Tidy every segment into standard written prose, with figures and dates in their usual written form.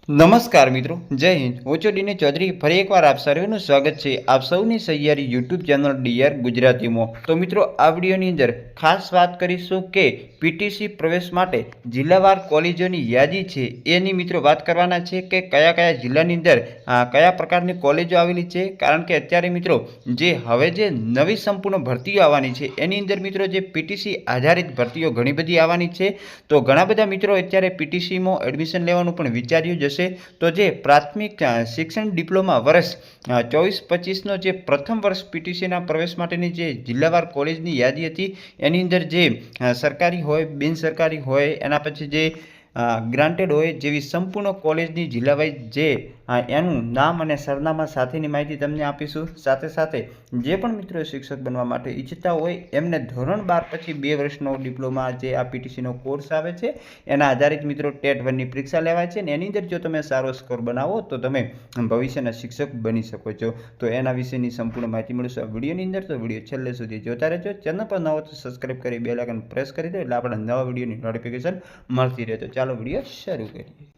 નમસ્કાર મિત્રો, જય હિન્દ। હું છું ડીને ચૌધરી। ફરી એકવાર આપ સર્વેનું સ્વાગત છે આપ સૌની સહિયારી યુટ્યુબ ચેનલ ડીઆર ગુજરાતીમાં। તો મિત્રો, આ વિડીયોની અંદર ખાસ વાત કરીશું કે પીટીસી પ્રવેશ માટે જિલ્લાવાર કોલેજોની યાદી છે એની મિત્રો વાત કરવાના છે કે કયા કયા જિલ્લાની અંદર કયા પ્રકારની કોલેજો આવેલી છે। કારણ કે અત્યારે મિત્રો જે હવે જે નવી સંપૂર્ણ ભરતીઓ આવવાની છે એની અંદર મિત્રો જે પીટીસી આધારિત ભરતીઓ ઘણી બધી આવવાની છે। તો ઘણા બધા મિત્રો અત્યારે પીટીસીમાં એડમિશન લેવાનું પણ વિચાર્યું જશે। તો જે પ્રાથમિક શિક્ષણ ડિપ્લોમા વર્ષ 24-25નો જે પ્રથમ વર્ષ પીટીસીના પ્રવેશ માટેની જે જિલ્લાવાર કોલેજની યાદી હતી એની અંદર જે સરકારી હોય, બિન સરકારી હોય, એના પછી જે ગ્રાન્ટેડ હોય જેવી સંપૂર્ણ કોલેજની જિલ્લા વાઇઝ જે એનું નામ અને સરનામા સાથેની માહિતી તમને આપીશું। સાથે સાથે જે પણ મિત્રો શિક્ષક બનવા માટે ઈચ્છતા હોય એમને ધોરણ 12 પછી 2 વર્ષનો ડિપ્લોમા જે આ પીટીસીનો કોર્સ આવે છે એના આધારિત મિત્રો ટેટ 1ની પરીક્ષા લેવાય છે ને એની અંદર જો તમે સારો સ્કોર બનાવો તો તમે ભવિષ્યના શિક્ષક બની શકો છો। તો એના વિશેની સંપૂર્ણ માહિતી મળશે આ વિડીયોની અંદર। તો વિડીયો છેલ્લે સુધી જોતા રહેજો। ચેનલ પર નવો તો સબસ્ક્રાઇબ કરી બેલ આઇકન પ્રેસ કરી દો એટલે આપણા નવા વિડીયોની નોટિફિકેશન મળતી રહે। તો ચાલો વિડીયો શરૂ કરીએ।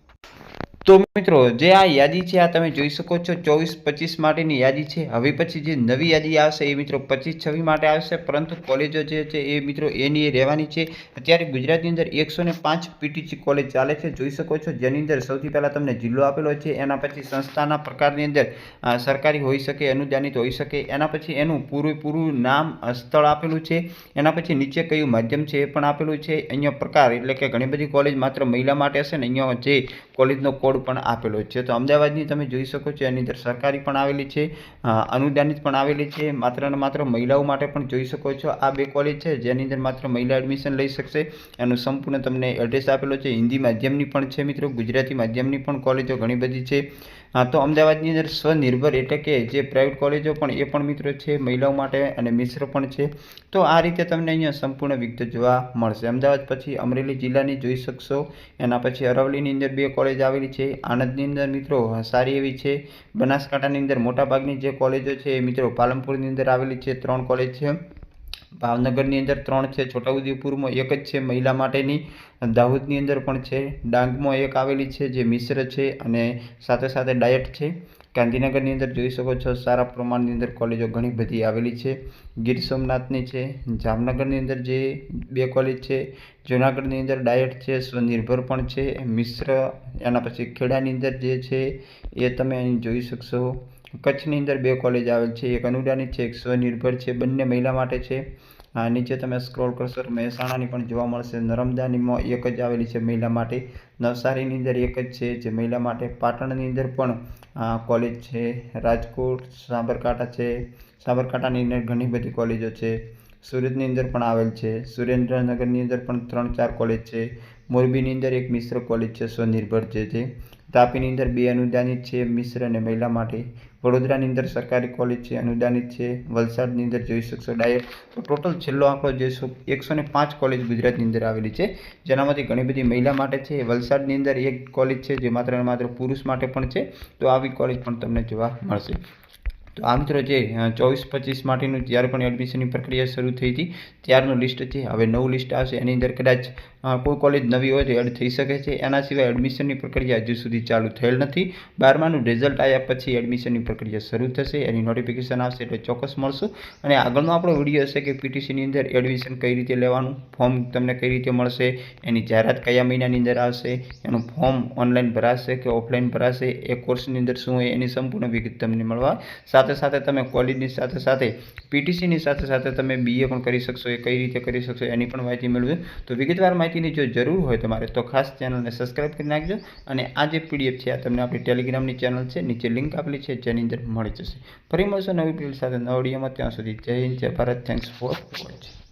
તો મિત્રો જે આ યાદી છે આ તમે જોઈ શકો છો 24-25 માટેની યાદી છે। હવે પછી જે નવી યાદી આવશે એ મિત્રો 25-26 માટે આવશે, પરંતુ કોલેજો જે છે એ મિત્રો એની એ રહેવાની છે। અત્યારે ગુજરાતની અંદર 105 પીટીસી કોલેજ ચાલે છે, જોઈ શકો છો, જેની અંદર સૌથી પહેલાં તમને જિલ્લો આપેલો છે, એના પછી સંસ્થાના પ્રકારની અંદર સરકારી હોઈ શકે, અનુદાનિત હોઈ શકે, એના પછી એનું પૂરેપૂરું નામ, સ્થળ આપેલું છે, એના પછી નીચે કયું માધ્યમ છે એ પણ આપેલું છે। અહીંયા પ્રકાર એટલે કે ઘણી બધી કોલેજ માત્ર મહિલા માટે હશે ને અહીંયા જે કોલેજનો કોડ પણ આપેલો છે। તો અમદાવાદની તમે જોઈ શકો છો એની અંદર સરકારી પણ આવેલી છે, અનુદાનિત પણ આવેલી છે, માત્ર ને માત્ર મહિલાઓ માટે પણ જોઈ શકો છો। આ બે કોલેજ છે જેની અંદર માત્ર મહિલા એડમિશન લઈ શકશે। એનું સંપૂર્ણ તમને એડ્રેસ આપેલો છે। હિન્દી માધ્યમની પણ છે મિત્રો, ગુજરાતી માધ્યમની પણ કોલેજો ઘણી બધી છે। તો અમદાવાદની અંદર સ્વનિર્ભર એટલે કે જે પ્રાઇવેટ કોલેજો પણ એ પણ મિત્રો છે મહિલાઓ માટે અને મિશ્ર પણ છે। તો આ રીતે તમને અહીંયા સંપૂર્ણ વિગત જોવા મળશે। અમદાવાદ પછી અમરેલી જિલ્લાની જોઈ શકશો, એના પછી અરવલ્લીની અંદર 2 કોલેજ આવેલી છે, આણંદની અંદર મિત્રો સારી એવી છે, બનાસકાંઠાની અંદર મોટાભાગની જે કોલેજો છે એ મિત્રો પાલનપુરની અંદર આવેલી છે, 3 કોલેજ છે, ભાવનગરની અંદર 3 છે, છોટાઉદેપુરમાં 1 જ છે મહિલા માટેની, દાહોદની અંદર પણ છે, ડાંગમાં 1 આવેલી છે જે મિશ્ર છે અને સાથે સાથે ડાયટ છે, ગાંધીનગરની અંદર જોઈ શકો છો સારા પ્રમાણની અંદર કોલેજો ઘણી બધી આવેલી છે, ગીર સોમનાથની છે, જામનગરની અંદર જે 2 કોલેજ છે, જૂનાગઢની અંદર ડાયટ છે, સ્વનિર્ભર પણ છે, મિશ્ર, એના પછી ખેડાની અંદર જે છે એ તમે અહીં જોઈ શકશો, કચ્છની અંદર 2 કોલેજ આવેલ છે, એક અનુદાનિત છે, એક સ્વનિર્ભર છે, બંને મહિલા માટે છે। નીચે તમે સ્ક્રોલ કરશો તો મહેસાણાની પણ જોવા મળશે, નર્મદાનીમાં 1 જ આવેલી છે મહિલા માટે, નવસારીની અંદર 1 જ છે જે મહિલા માટે, પાટણની અંદર પણ કોલેજ છે, રાજકોટ, સાબરકાંઠા છે, સાબરકાંઠાની અંદર ઘણી બધી કોલેજો છે, સુરતની અંદર પણ આવેલ છે, સુરેન્દ્રનગરની અંદર પણ 3-4 કોલેજ છે, મોરબીની અંદર 1 મિશ્ર કોલેજ છે સ્વનિર્ભર જે છે, તાપીની અંદર 2 અનુદાનિત છે મિશ્ર અને મહિલા માટે, વડોદરાની અંદર સરકારી કોલેજ છે અનુદાનિત છે, વલસાડની અંદર જોઈ શકશો ડાયટ। તો ટોટલ છેલ્લો આંકડો જોઈશું 105 કોલેજ ગુજરાતની અંદર આવેલી છે, જેનામાંથી ઘણી બધી મહિલા માટે છે। વલસાડની અંદર 1 કોલેજ છે જે માત્ર ને માત્ર પુરુષ માટે પણ છે। તો આવી કોલેજ પણ તમને જોવા મળશે। તો આ મિત્રો જે 24-25 માટેનું જ્યારે પણ એડમિશનની પ્રક્રિયા શરૂ થઈ હતી ત્યારનું લિસ્ટ છે, હવે નવું લિસ્ટ આવશે એની અંદર કદાચ કોઈ કોલેજ નવી હોય તો એડ થઈ શકે છે। એના સિવાય એડમિશનની પ્રક્રિયા હજુ સુધી ચાલુ થયેલ નથી। 12માનું રિઝલ્ટ આવ્યા પછી એડમિશનની પ્રક્રિયા શરૂ થશે, એની નોટિફિકેશન આવશે એટલે ચોક્કસ મળશું। અને આગળનો આપણો વિડીયો હશે કે પીટીસીની અંદર એડમિશન કઈ રીતે લેવાનું, ફોર્મ તમને કઈ રીતે મળશે, એની જાહેરાત કયા મહિનાની અંદર આવશે, એનું ફોર્મ ઓનલાઈન ભરાશે કે ઓફલાઈન ભરાશે, એ કોર્સની અંદર શું હોય એની સંપૂર્ણ વિગત તમને મળવા, સાથે સાથે તમે કોલેજની સાથે સાથે પીટીસીની સાથે સાથે તમે બીએ પણ કરી શકશો, એ કઈ રીતે કરી શકશો એની પણ માહિતી મેળવજો। તો વિગતવાર માહિતીની જો જરૂર હોય તમારે તો ખાસ ચેનલને સબસ્ક્રાઇબ કરી નાખજો। અને આ જે પીડીએફ છે આ તમને આપણી ટેલિગ્રામની ચેનલ છે, નીચે લિંક આપેલી છે જેની અંદર મળી જશે। ફરી મળશો નવી પીડીએફ સાથે નવા વિડીયોમાં, ત્યાં સુધી જય હિન્દ, જય ભારત, થેન્ક્સ ફોર વોચિંગ।